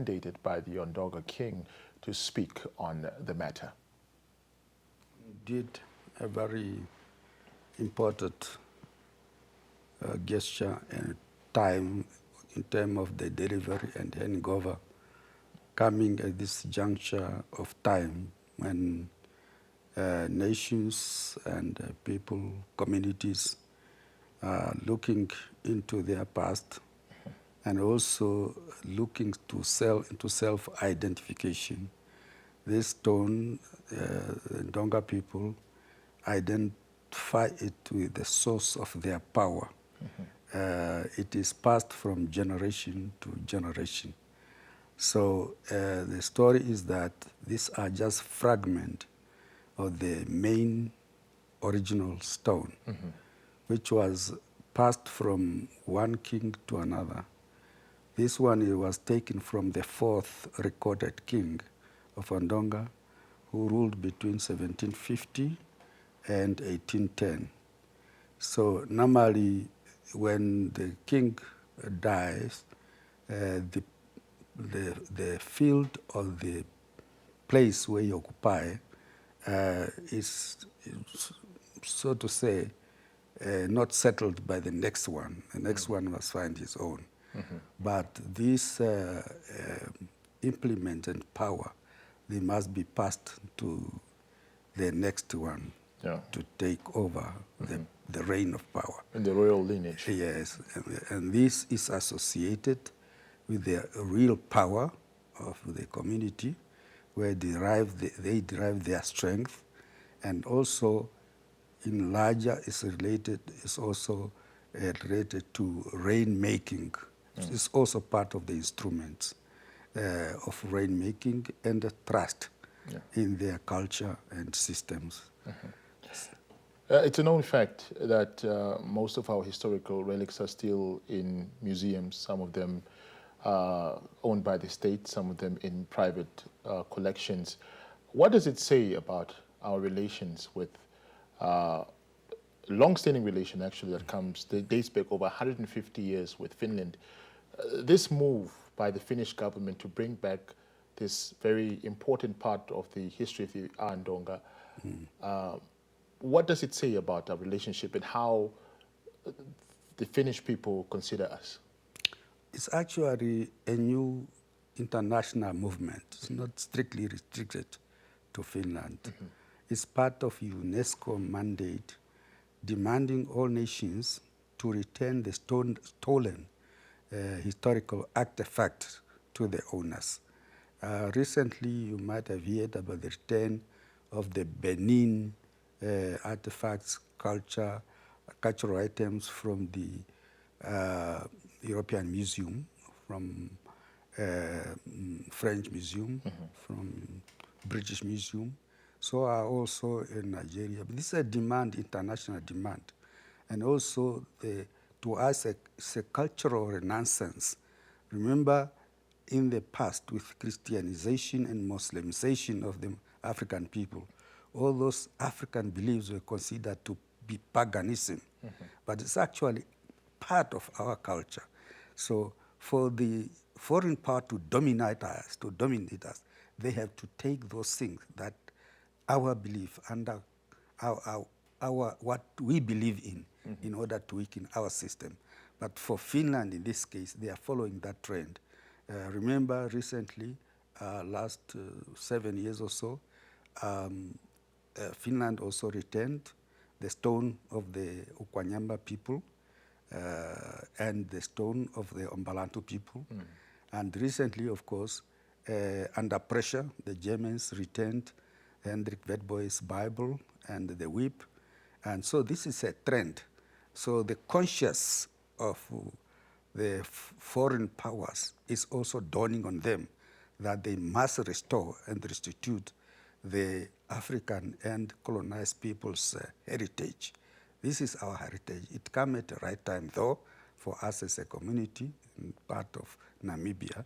mandated by the Ondonga King to speak on the matter. Did a very important gesture and time in terms of the delivery and handing over, coming at this juncture of time when nations and people, communities are looking into their past and also looking to self-identification. This stone, the Donga people identify it with the source of their power. It is passed from generation to generation. So the story is that these are just fragments of the main original stone, which was passed from one king to another. This one it was taken from the fourth recorded king of Ondonga, who ruled between 1750 and 1810. So normally, when the king dies, the field or the place where you occupy is, so to say, not settled by the next one. The next one must find his own. But this implement and power, they must be passed to the next one to take over the reign of power. In the royal lineage. Yes, and this is associated with the real power of the community, where they derive their strength, and also in larger is also related to rain making. It's also part of the instruments of rain making and the trust in their culture and systems. It's a known fact that most of our historical relics are still in museums, some of them owned by the state, some of them in private collections. What does it say about our relations with long-standing relation, actually, that dates back over 150 years with Finland? This move by the Finnish government to bring back this very important part of the history of the Ondonga, what does it say about our relationship and how the Finnish people consider us? It's actually a new international movement. It's not strictly restricted to Finland. It's part of UNESCO mandate demanding all nations to return the stolen historical artifacts to the owners. Recently, you might have heard about the return of the Benin artifacts, cultural items from the European Museum, from French Museum, from British Museum. So are also in Nigeria. But this is a demand, international demand. And also, to us, it's a cultural renaissance. Remember, in the past, with Christianization and Muslimization of the African people, all those African beliefs were considered to be paganism. But it's actually part of our culture. So for the foreign power to dominate us, they have to take those things that our belief under our what we believe in order to weaken our system. But for Finland, in this case, they are following that trend. Remember recently, last 7 years or so, Finland also returned the stone of the Ukwanyamba people and the stone of the Ombalantu people. And recently, of course, under pressure, the Germans returned Hendrik Witbois' Bible and the whip. And so this is a trend. So the conscience of the foreign powers is also dawning on them that they must restore and restitute the African and colonized people's heritage. This is our heritage. It came at the right time, though, for us as a community, part of Namibia,